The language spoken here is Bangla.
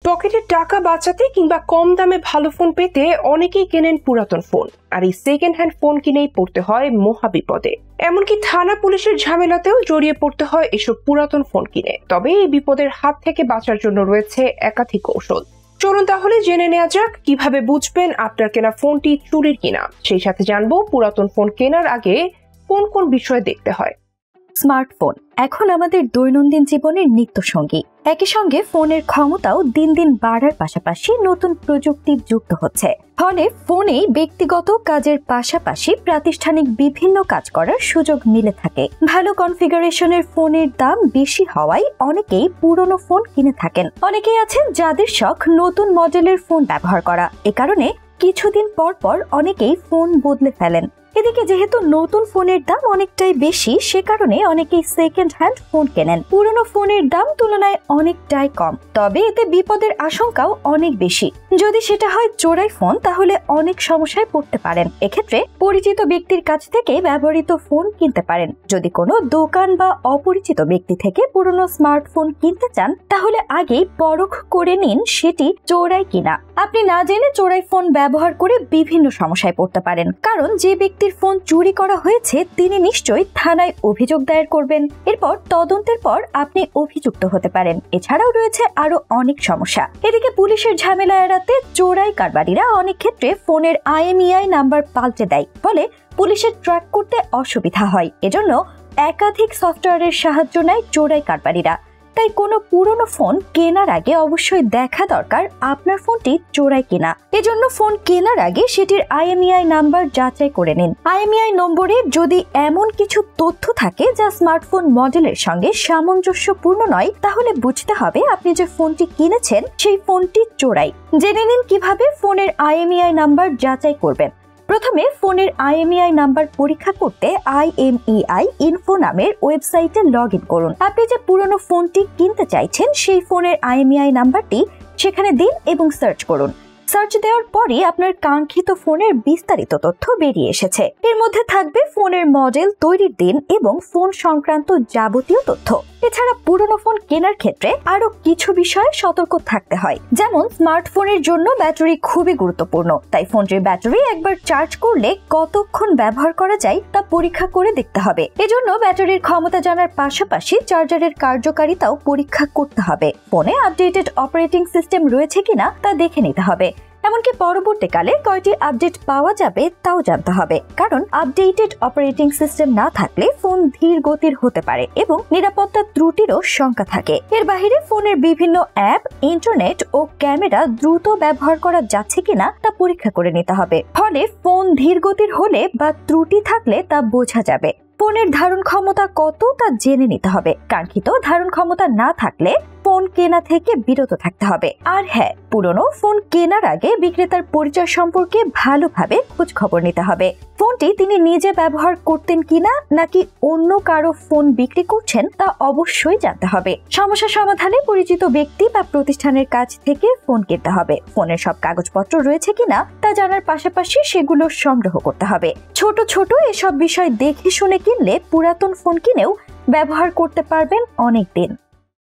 পকেটের টাকা বাঁচাতে কিংবা কম দামে ভালো ফোন পেতে অনেকেই কেনেন পুরাতন ফোন, আর এই সেকেন্ড হ্যান্ড ফোন কিনেই পড়তে হয় মহা বিপদে। এমনকি থানা পুলিশের ঝামেলাতেও জড়িয়ে পড়তে হয় এসব পুরাতন ফোন কিনে। তবে এই বিপদের হাত থেকে বাঁচার জন্য রয়েছে একাধিক কৌশল। চলুন তাহলে জেনে নেওয়া যাক কিভাবে বুঝবেন আপনার কেনা ফোনটি চুরির কিনা। সেই সাথে জানবো পুরাতন ফোন কেনার আগে কোন কোন বিষয় দেখতে হয়। স্মার্টফোন এখন আমাদের দৈনন্দিন জীবনের নিত্য সঙ্গী। একই সঙ্গে ফোনের ক্ষমতাও দিন দিন বাড়ার পাশাপাশি নতুন প্রযুক্তি যুক্ত হচ্ছে। ফলে ফোনেই ব্যক্তিগত কাজের পাশাপাশি প্রাতিষ্ঠানিক বিভিন্ন কাজ করার সুযোগ মিলে থাকে। ভালো কনফিগারেশনের ফোনের দাম বেশি হওয়ায় অনেকেই পুরনো ফোন কিনে থাকেন। অনেকেই আছেন যাদের শখ নতুন মডেলের ফোন ব্যবহার করা। এ কারণে কিছুদিন পর পর অনেকেই ফোন বদলে ফেলেন। এদিকে যেহেতু নতুন ফোনের দাম অনেকটাই বেশি, সে কারণে অনেকেই সেকেন্ড হ্যান্ড ফোন কেনেন। পুরনো ফোনের দাম তুলনায় অনেকটাই কম, তবে এতে বিপদের আশঙ্কাও অনেক বেশি। যদি সেটা হয় চোরাই ফোন, তাহলে অনেক সমস্যায় পড়তে পারেন। এক্ষেত্রে পরিচিত ব্যক্তির কাছ থেকে ব্যবহৃত ফোন কিনতে পারেন। যদি কোনো দোকান বা অপরিচিত ব্যক্তি থেকে পুরনো স্মার্টফোন কিনতে চান, তাহলে আগেই পরখ করে নিন সেটি চোরাই কিনা। আপনি না জেনে চোরাই ফোন ব্যবহার করে বিভিন্ন সমস্যায় পড়তে পারেন, কারণ যে ব্যক্তির ফোন চুরি করা হয়েছে তিনি নিশ্চয়ই থানায় অভিযোগ দায়ের করবেন। এরপর তদন্তের পর আপনি অভিযুক্ত হতে পারেন। এছাড়াও রয়েছে আরো অনেক সমস্যা। এদিকে পুলিশের ঝামেলা এড়াতে চোরাই কারবারিরা অনেক ক্ষেত্রে ফোনের IMEI নাম্বার পাল্টে দেয়, ফলে পুলিশের ট্র্যাক করতে অসুবিধা হয়। এজন্য একাধিক সফটওয়্যারের সাহায্য নেয় চোরাই কারবারিরা। তাই কোনো পুরনো ফোন কেনার আগে অবশ্যই দেখা দরকার আপনার ফোনটি চোরাই কিনা। এজন্য ফোন কেনার আগে সেটির IMEI নাম্বার যাচাই করে নিন। IMEI নম্বরে যদি এমন কিছু তথ্য থাকে যা স্মার্টফোন মডেলের সঙ্গে সামঞ্জস্যপূর্ণ নয়, তাহলে বুঝতে হবে আপনি যে ফোনটি কিনেছেন সেই ফোনটি চোরাই। জেনে নিন কিভাবে ফোনের IMEI নাম্বার যাচাই করবেন। প্রথমে ফোনের IMEI নাম্বার পরীক্ষা করতে IMEI ইনফো নামের ওয়েবসাইটে লগ ইন করুন। আপনি যে পুরনো ফোনটি কিনতে চাইছেন সেই ফোনের IMEI নাম্বারটি সেখানে দিন এবং সার্চ করুন। সার্চ দেওয়ার পরই আপনার কাঙ্ক্ষিত ফোনের বিস্তারিত তথ্য বেরিয়ে এসেছে। এর মধ্যে থাকবে ফোনের মডেল, তৈরির দিন এবং ফোন সংক্রান্ত যাবতীয় তথ্য। এছাড়া পুরনো ফোন কেনার ক্ষেত্রে আরো কিছু বিষয়ে সতর্ক থাকতে হয়। যেমন স্মার্টফোনের জন্য ব্যাটারি খুবই গুরুত্বপূর্ণ, তাই ফোনটির ব্যাটারি একবার চার্জ করলে কতক্ষণ ব্যবহার করা যায় তা পরীক্ষা করে দেখতে হবে। এজন্য ব্যাটারির ক্ষমতা জানার পাশাপাশি চার্জারের কার্যকারিতাও পরীক্ষা করতে হবে। ফোনে আপডেটেড অপারেটিং সিস্টেম রয়েছে কিনা তা দেখে নিতে হবে। এমনকি পরবর্তীকালে কয়টি আপডেট পাওয়া যাবে তাও জানতে হবে, কারণ আপডেটেড অপারেটিং সিস্টেম না থাকলে ফোন ধীর গতির হতে পারে এবং নিরাপত্তা ত্রুটিরও শঙ্কা থাকে। এর বাইরে ফোনের বিভিন্ন অ্যাপ, ইন্টারনেট ও ক্যামেরা দ্রুত ব্যবহার করা যাচ্ছে কিনা তা পরীক্ষা করে নিতে হবে। ফলে ফোন ধীর গতির হলে বা ত্রুটি থাকলে তা বোঝা যাবে। ফোনের ধারণ ক্ষমতা কত তা জেনে নিতে হবে। কাঙ্ক্ষিত ধারণ ক্ষমতা না থাকলে ফোন কেনা থেকে বিরত থাকতে হবে। আর হ্যাঁ, পুরনো ফোন কেনার আগে বিক্রেতার পরিচয় সম্পর্কে ভালোভাবে খোঁজ খবর নিতে হবে। ফোনটি তিনি নিজে ব্যবহার করতেন কিনা নাকি অন্য কারো ফোন বিক্রি করছেন তা অবশ্যই জানতে হবে। সমস্যা সমাধানে পরিচিত ব্যক্তি বা প্রতিষ্ঠানের কাছ থেকে ফোন কিনতে হবে। ফোনের সব কাগজপত্র রয়েছে কিনা তা জানার পাশাপাশি সেগুলো সংগ্রহ করতে হবে। ছোট ছোট এসব বিষয় দেখে শুনে কিনলে পুরাতন ফোন কিনেও ব্যবহার করতে পারবেন অনেক দিন।